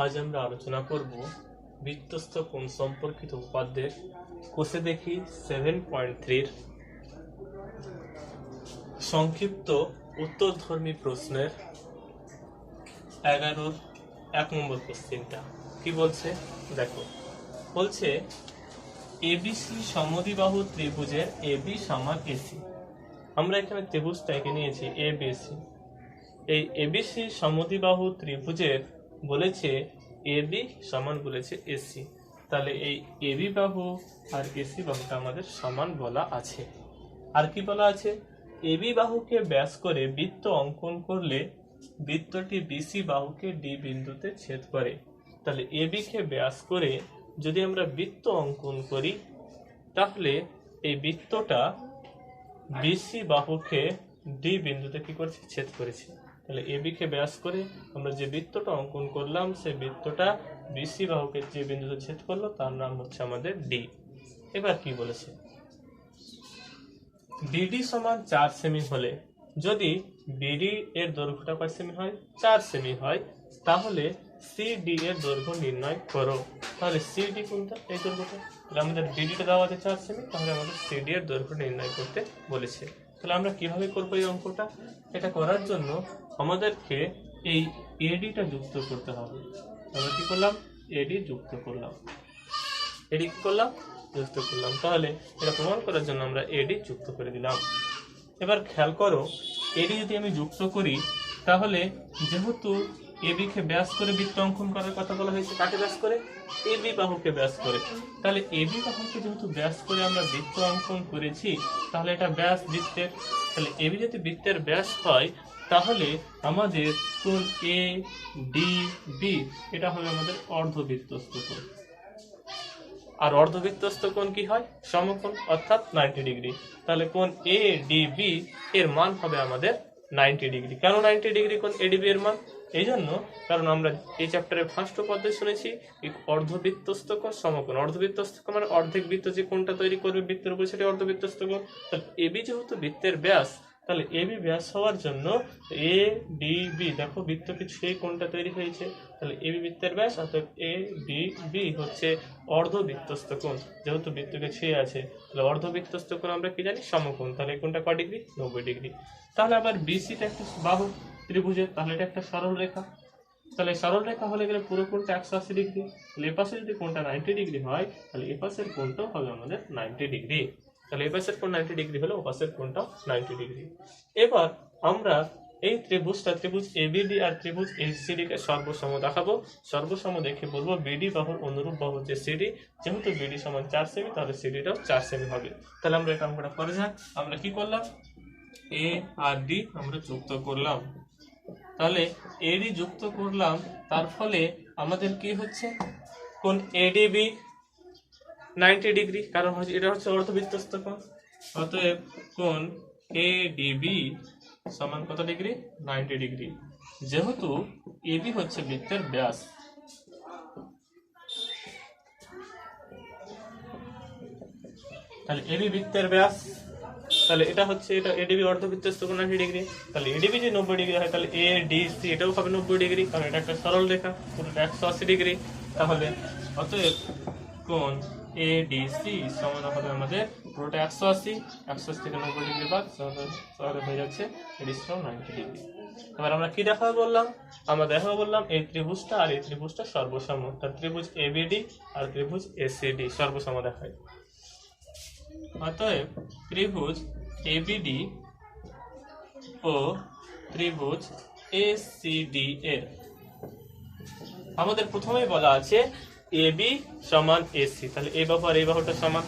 আজ আমরা আলোচনা করব বৃত্তস্থ কোণ সম্পর্কিত উপাদ্যের কোষে দেখি 7.3 সংক্ষিপ্ত উত্তরধর্মী প্রশ্নের 11 1 নম্বর কোশ্চেনটা কি বলছে দেখো। বলছে এবিসি সমদ্বিবাহু ত্রিভুজের এবি সমান এসি। আমরা এখানে ত্রিভুজটা এঁকে নিয়েছি এবিসি। এই এবিসি সমদ্বিবাহু ত্রিভুজের বলেছে এবি সমান বলেছে এসি, তাহলে এই এবি বাহু আর এসি বাহুটা আমাদের সমান বলা আছে। আর কি বলা আছে, এবি বাহুকে ব্যাস করে বৃত্ত অঙ্কন করলে বৃত্তটি বিসি বাহুকে ডি বিন্দুতে ছেদ করে। তাহলে এবি কে ব্যাস করে যদি আমরা বৃত্ত অঙ্কন করি তাহলে এই বৃত্তটা বিসি বাহুকে ডি বিন্দুতে কি করেছে, ছেদ করেছে। তাহলে এবি কে ব্যাস করে আমরা যে বৃত্তটা অঙ্কন করলাম সেই বৃত্তটা বিসি বাহুকে যে বিন্দুতে ছেদ করলো তার নাম হচ্ছে আমাদের ডি। এবার কি বলেছে, বিডি সমান 4 সেমি হলে, যদি বিডি এর দৈর্ঘ্যটা কয় সেমি হয়, 4 সেমি হয়, তাহলে সিডি এর দৈর্ঘ্য নির্ণয় করো। তাহলে সিডি কোনটা, এই দৈর্ঘ্যটা। তাহলে আমাদের বিডিটা দেওয়া আছে 4 সেমি, তাহলে আমাদের সিডি এর দৈর্ঘ্য নির্ণয় করতে বলেছে। তাহলে আমরা কিভাবে করবো এই অঙ্কটা? এটা করার জন্য আমাদেরকে এই এডিটা যুক্ত করতে হবে। আমরা কি করলাম, এডি যুক্ত করলাম। এডি কি করলাম, যুক্ত করলাম। তাহলে এটা প্রমাণ করার জন্য আমরা এডি যুক্ত করে দিলাম। এবার খেয়াল করো, এডি যদি আমি যুক্ত করি তাহলে যেহেতু এবি কে ব্যাস করে বৃত্ত অঙ্কন করার কথা বলা হয়েছে, কাকে ব্যাস করে, এবি বাহুকে ব্যাস করে। তাহলে এবি বাহুকে যেহেতু ব্যাস করে আমরা বৃত্ত অঙ্কন করেছি, তাহলে এটা ব্যাস বৃত্তের। তাহলে এবি যদি বৃত্তের ব্যাস হয় তাহলে আমাদের কোণ এ ডি বি এটা হবে আমাদের অর্ধবৃত্তস্থ কোণ। আর অর্ধবৃত্তস্থ কোণ কি হয়, সমকোণ, অর্থাৎ 90 ডিগ্রি। তাহলে কোণ এ ডি বি এর মান হবে আমাদের 90 ডিগ্রি। কেন 90 ডিগ্রি কোণ এডিবি এর মান? এই জন্য কারণ আমরা এই চ্যাপ্টারের ফার্স্ট পদ্ধতি শুনেছি অর্ধবৃত্তস্থ কোণ সমকোণ। অর্ধবৃত্তস্থ কোণ মানে অর্ধেক বৃত্ত যে কোণটা তৈরি করবে বৃত্তের উপর সেটা অর্ধবৃত্তস্থ কোণ। তাহলে এবি যেহেতু বৃত্তের ব্যাস, তাহলে এবি ব্যাস হওয়ার জন্য এ ডি বি, দেখো বৃত্তকে ছুঁয়ে কোণটা তৈরি হয়েছে, তাহলে এবি বৃত্তের ব্যাস, অর্থাৎ এ ডি বি হচ্ছে অর্ধবৃত্তস্থ কোণ। যেহেতু বৃত্তকে ছুঁয়ে আছে তাহলে অর্ধবৃত্তস্থ কোণ আমরা কি জানি, সমকোণ। তাহলে এই কোণটা কয় ডিগ্রি, 90 ডিগ্রি। তাহলে আবার বিসিটা একটা বাহু ত্রিভুজের, তাহলে এটা একটা সরল রেখা। তাহলে সরল রেখা হলে গেলে পুরো কোণটা 180 ডিগ্রি। তাহলে এপাশে যদি কোণটা 90 ডিগ্রি হয় তাহলে এপাশের কোণটাও হবে আমাদের 90 ডিগ্রি। তাহলে এপাশের কোণ 90 ডিগ্রি হলে ওপাশের কোণটাও 90 ডিগ্রি। এবার আমরা এই ত্রিভুজটা, ত্রিভুজ এবিডি আর ত্রিভুজ এসিডি কে সর্বসম দেখাবো। সর্বসম দেখে বলবো বিডি বাহুর অনুরূপ বাহু হচ্ছে সিডি। যেহেতু বিডি সমান 4 সেমি তাহলে সিডিটাও 4 সেমি হবে। তাহলে আমরা এই অঙ্কটা করে যাক। আমরা কি করলাম, এ আর ডি আমরা যুক্ত করলাম। তাহলে এডি যুক্ত করলাম, তার ফলে আমাদের কি হচ্ছে, কোণ এডিবি 90 ডিগ্রি, কারণ এটা হচ্ছে অর্ধবৃত্তস্থ কোণ। অতএব কোণ এডিবি সমান কত ডিগ্রি, 90 ডিগ্রি। যেহেতু এবি হচ্ছে বৃত্তের ব্যাস, তাহলে এবি বৃত্তের ব্যাস, তাহলে এটা হচ্ছে, এটা এডিবি অর্ধবৃত্তস্থ কোণ 90 ডিগ্রি। তাহলে এডিবি যদি 90 ডিগ্রি হয় তাহলে এ ডি সি এটাও হবে 90 ডিগ্রি, কারণ এটা একটা সরল রেখা, পুরোটা 180 ডিগ্রি। তাহলে অতএব কোণ এ ডি সি সমান হবে আমাদের পুরোটা 180, 180 থেকে 90 ডিগ্রি বাদ, তাহলে হয়ে যাচ্ছে এডি সমান 90 ডিগ্রি। এবার আমরা কি দেখাবো বললাম, আমরা দেখাবো বললাম এই ত্রিভুজটা আর এই ত্রিভুজটা সর্বসম। তার ত্রিভুজ এবিডি আর ত্রিভুজ এসিডি সর্বসম দেখায়। অতএব ত্রিভুজ এবিডি ও ত্রিভুজ এসিডি এর আমাদের প্রথমেই বলা আছে এবি সমান এসি। তাহলে এই বাহু আর এই বাহুটা সমান।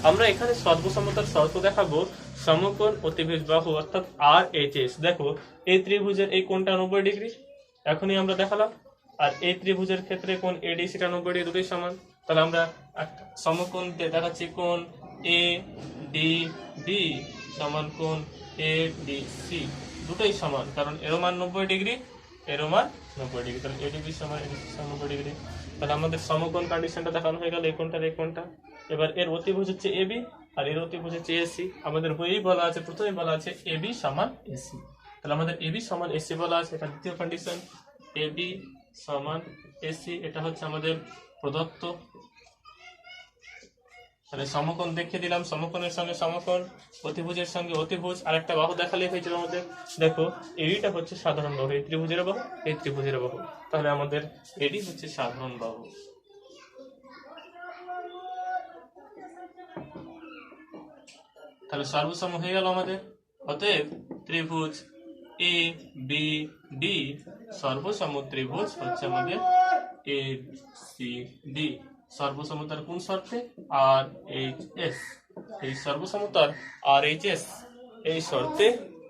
আমরা এখানে সর্বসমতার শর্ত দেখাবো সমকোণ অতিভুজ বাহু অর্থাৎ আর এইচ এস। দেখো এই ত্রিভুজের এই কোণটা 90 ডিগ্রি, এখনই আমরা দেখালাম। আর এই ত্রিভুজের ক্ষেত্রে কোণ এডিসিটা 90 ডিগ্রি, দুটোই সমান। তাহলে আমরা সমকোণ দেখাচ্ছি কোণ এ ডি বি সমান কোণ এ ডি সি, দুটোই সমান, কারণ এরও মান 90 ডিগ্রি, এরও মান 90 ডিগ্রি। তাহলে এডিবি সমান এডিসি সমান 90 ডিগ্রি। তাহলে আমাদের সমকোণ কন্ডিশনটা দেখানো হয়ে গেল এই কোণটার এই কোণটা। এবার এর অতিভুজ হচ্ছে এবি আর এর অতিভুজ হচ্ছে এসি। আমাদের বইয়েই বলা আছে, প্রথমেই বলা আছে এবি সমান এসি। তাহলে আমাদের এবি সমান এসি বলা আছে, এটা দ্বিতীয় কন্ডিশন। এ বি সমান এসি, এটা হচ্ছে আমাদের প্রদত্ত। তাহলে সমকোণ দেখিয়ে দিলাম, সমকোণের সঙ্গে সমকোণ, অতিভুজের সঙ্গে অতিভুজ। আর একটা বাহু দেখালেই হয়েছিল আমাদের। দেখো এডিটা হচ্ছে সাধারণ বাহু, এই ত্রিভুজের বাহু, এই ত্রিভুজের বাহু। তাহলে আমাদের এডি হচ্ছে সাধারণ বাহু। তাহলে সর্বসম হয়ে গেল আমাদের। অতএব ত্রিভুজ এ বি ডি সর্বসম ত্রিভুজ হচ্ছে আমাদের এ সি ডি। সর্বসমতার কোন শর্তে? আর এইচ এস। এই সর্বসমতার আর এইচ এস এই শর্তে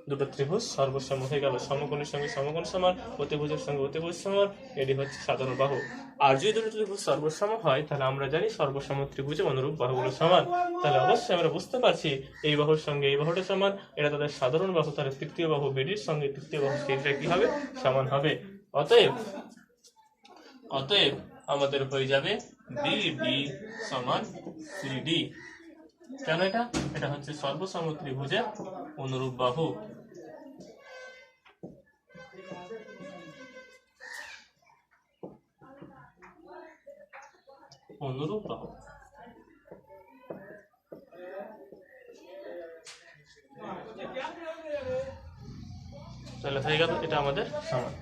দুটো ত্রিভুজ সর্বসম হয়ে গেল। সমকোণের সঙ্গে সমকোণ সমান, অতিভুজের সঙ্গে অতিভুজ সমান, এটি হচ্ছে সাধারণ বাহু। আর যদি দুটো ত্রিভুজ সর্বসম হয় তাহলে আমরা জানি সর্বসম ত্রিভুজে অনুরূপ বাহুগুলো সমান। তাহলে অবশ্যই আমরা বুঝতে পারছি এই বাহুর সঙ্গে এই বাহুটা সমান, এটা তাদের সাধারণ বাহু। তাহলে তৃতীয় বাহু বিডির সঙ্গে তৃতীয় বাহু সিডিটা কি হবে? সমান হবে। অতএব আমাদের হয়ে যাবে বিডি সমান সিডি। কেন? এটা হচ্ছে সর্বসম ত্রিভুজের অনুরূপ বাহু। অনুরূপ বাহু। তাহলে হয়ে গেল এটা আমাদের সমান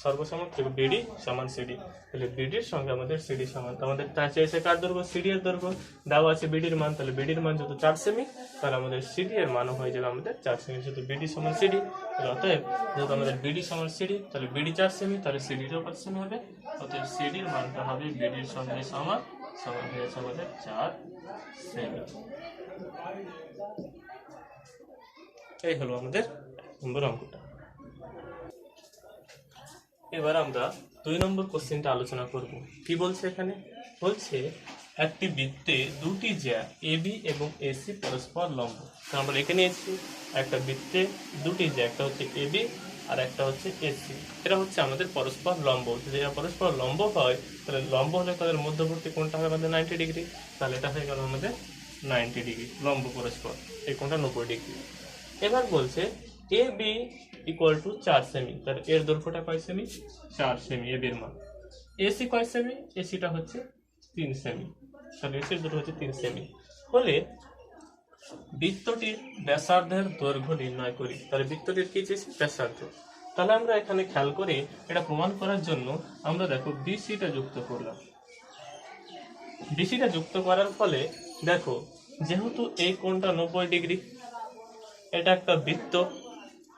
সর্বসম ত্রিভুজ বিডি সমান সিডি। তাহলে বিডির সঙ্গে আমাদের সিডি সমান। আমাদের চেয়েছে কার দৈর্ঘ্য? সিডি এর দৈর্ঘ্য। দেওয়া আছে বিডির মান, তাহলে বিডির মান যত 4 সেমি, তাহলে আমাদের সিডি এর মানও হয়ে যাবে আমাদের 4 সেমি। যেহেতু বিডি সমান সিডি, তাহলে অতএব যেহেতু আমাদের বিডি সমান সিডি, তাহলে বিডি 4 সেমি, তাহলে সিডিটাও 5 সেমি হবে। অতএব সিডির মানটা হবে বিডির সঙ্গে সমান হয়ে যাচ্ছে আমাদের 4 সেমি। এই হলো আমাদের নম্বর অঙ্কটা। এবার আমরা 2 নম্বর কোশ্চেনটা আলোচনা করব। কি বলছে এখানে? বলছে একটি বৃত্তে দুটি জ্যা এবি এবং এসি পরস্পর লম্ব। আমরা লিখে নিয়েছি একটা বৃত্তে দুটি জ্যা, একটা হচ্ছে এবি আর একটা হচ্ছে এসি। এরা হচ্ছে আমাদের পরস্পর লম্ব। যদি এরা পরস্পর লম্ব হয় তাহলে লম্ব হলে তাদের মধ্যবর্তী কোণটা হবে আমাদের 90 ডিগ্রি। তাহলে এটা হয়ে গেল আমাদের 90 ডিগ্রি লম্ব পরস্পর, এই কোণটা 90 ডিগ্রি। এবার বলছে A B equal to 4 semi, তাহলে এর দৈর্ঘ্যটা কয় সেমি? 4 সেমি এ বির মান। এসি কয় সেমি? এসিটা হচ্ছে 3 সেমি, তাহলে এসির দৈর্ঘ্য হচ্ছে 3 সেমি। হলে বৃত্তটির ব্যাসার্ধের দৈর্ঘ্য নির্ণয় করি। তাহলে বৃত্তটির কি চেয়েছি? ব্যাসার্ধ। তাহলে আমরা এখানে খেয়াল করে এটা প্রমাণ করার জন্য আমরা দেখো বিসিটা যুক্ত করলাম। বিসিটা যুক্ত করার ফলে দেখো যেহেতু এই কোণটা 90 ডিগ্রি, এটা একটা বৃত্ত,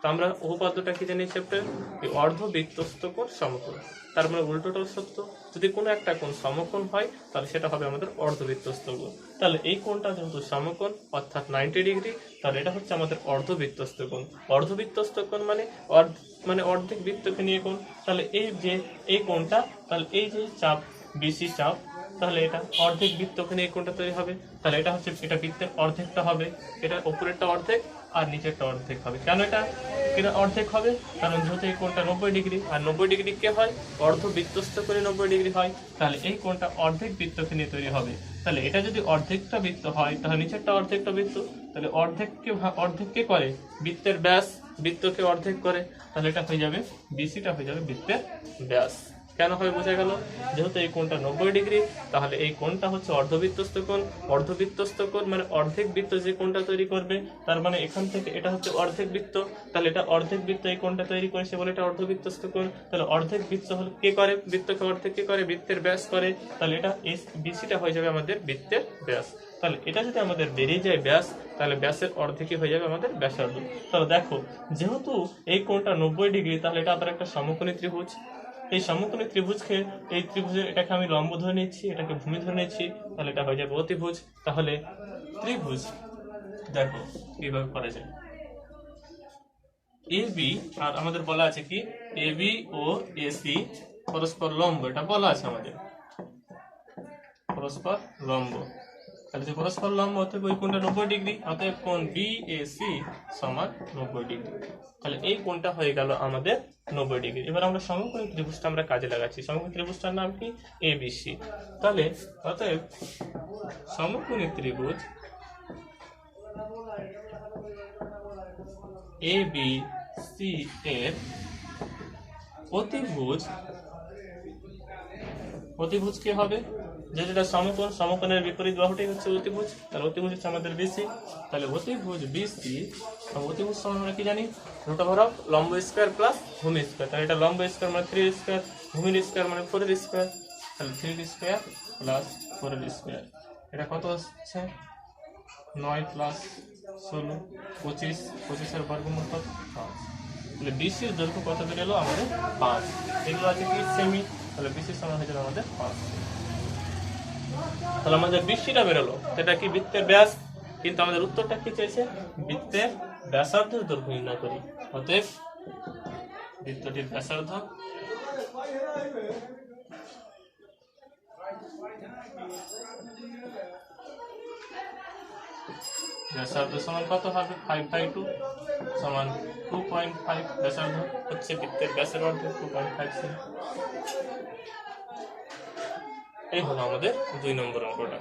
তো আমরা উপপাদ্যটা কি জানি? চ্যাপ্টার এই অর্ধবৃত্তস্থ কোণ সমকোণ। তার মানে উল্টোটাও সত্য, যদি কোনো একটা কোণ সমকোণ হয় তাহলে সেটা হবে আমাদের অর্ধবৃত্তস্থ কোণ। তাহলে এই কোণটা যেহেতু সমকোণ অর্থাৎ 90 ডিগ্রি, তাহলে এটা হচ্ছে আমাদের অর্ধবৃত্তস্থ কোণ। অর্ধবৃত্তস্থ কোণ মানে অর্ধেক বৃত্তকে নিয়ে কোণ। তাহলে এই কোণটা, তাহলে এই যে চাপ বিসি চাপ, তাহলে এটা অর্ধেক বৃত্তকে নিয়ে কোণটা তৈরি হবে। তাহলে এটা হচ্ছে এটা বৃত্তের অর্ধেকটা হবে, এটা উপরেরটা অর্ধেক আর নিচেরটা অর্ধেক হবে। কেন এটা অর্ধেক হবে? কারণ যেহেতু এই কোণটা 90 ডিগ্রি, আর 90 ডিগ্রি কে হয়? অর্ধবৃত্তস্থ করে 90 ডিগ্রি হয়। তাহলে এই কোণটা অর্ধেক বৃত্তকে নিয়ে তৈরি হবে। তাহলে এটা যদি অর্ধেকটা বৃত্ত হয় তাহলে নিচেরটা অর্ধেকটা বৃত্ত, তাহলে অর্ধেককে করে বৃত্তের ব্যাস, বৃত্তকে অর্ধেক করে, তাহলে এটা হয়ে যাবে বিসিটা হয়ে যাবে বৃত্তের ব্যাস। কেন হবে? বোঝা গেল। যেহেতু এই কোণটা 90 ডিগ্রি, তাহলে এই কোণটা হচ্ছে অর্ধবৃত্তস্থ কোণ। অর্ধবৃত্তস্থ কোণ মানে অর্ধেক বৃত্ত যে কোণটা তৈরি করবে, তার মানে এখান থেকে এটা হচ্ছে অর্ধেক বৃত্ত, তাহলে এটা অর্ধেক বৃত্ত এই কোণটা তৈরি করেছে বলে এটা অর্ধবৃত্তস্থ কোণ। তাহলে অর্ধেক বৃত্ত হলে কে করে? বৃত্তকে অর্ধেক কে করে? বৃত্তের ব্যাস করে। তাহলে এটা বিসিটা হয়ে যাবে আমাদের বৃত্তের ব্যাস। তাহলে এটা যদি আমাদের বেরিয়ে যায় ব্যাস, তাহলে ব্যাসের অর্ধেকই হয়ে যাবে আমাদের ব্যাসার্ধ। তাহলে দেখো যেহেতু এই কোণটা 90 ডিগ্রি, তাহলে এটা আবার একটা সমকোণী ত্রিভুজ। এই সমকোণী ত্রিভুজকে, এই ত্রিভুজের এটাকে আমি লম্ব ধরে নিচ্ছি, এটাকে ভূমি ধরে নিচ্ছি, তাহলে এটা হয়ে যাবে অতিভুজ। তাহলে ত্রিভুজ দেখো কিভাবে করা যায়। এ বি, আর আমাদের বলা আছে কি এ বি ও এসি পরস্পর লম্ব, এটা বলা আছে আমাদের পরস্পর লম্ব। তাহলে যে পরস্পর লম্ব অতএব ওই কোণটা 90 ডিগ্রি, অতএব কোণ বিএসি সমান 90 ডিগ্রি। তাহলে এই কোণটা হয়ে গেল আমাদের 90 ডিগ্রি। এবার আমরা সমকোণী ত্রিভুজটা আমরা কাজে লাগাচ্ছি। সমকোণী ত্রিভুজটার নাম কি? এবিসি। তাহলে অতএব সমকোণী ত্রিভুজ এবিসি এর অতিভুজ অতিভুজ কি হবে, যেটা সমকোণ, সমকোণের বিপরীত বাহুটাই হচ্ছে অতিভুজ, তাহলে অতিভুজ হচ্ছে আমাদের বিসি। তাহলে অতিভুজ বিসি, অতিভুজ সমান আমরা কি জানি, রুট ওভার অফ লম্ব স্কয়ার প্লাস ভূমি স্কয়ার। তাহলে এটা লম্ব স্কয়ার মানে 3 স্কয়ার, ভূমির স্কয়ার মানে 4 স্কয়ার, তাহলে 3 স্কয়ার প্লাস 4 স্কয়ার। এটা কত হচ্ছে 9 প্লাস 16 25, 25 এর বর্গমূল কত 5। তাহলে বিসির দৈর্ঘ্য কত বেরোলো আমাদের 5। এগুলো আছে কি সেমি, তাহলে বিসির সমান হয়ে যাবে আমাদের 5। তাহলে আমাদের বিসিটা বেরোলো, সেটা কি বৃত্তের ব্যাস, কিন্তু আমাদের উত্তরটা কি চাইছে, বৃত্তের ব্যাসার্ধের দৈর্ঘ্য নির্ণয় করি। অতএব বৃত্তটির ব্যাসার্ধ ব্যাসার্ধ সমান কত হবে 5/2 সমান 2.5। ব্যাসার্ধ হচ্ছে বৃত্তের ব্যাসের অর্ধেক 2.5 সেমি। এই হলো আমাদের 2 নম্বর অঙ্কটা।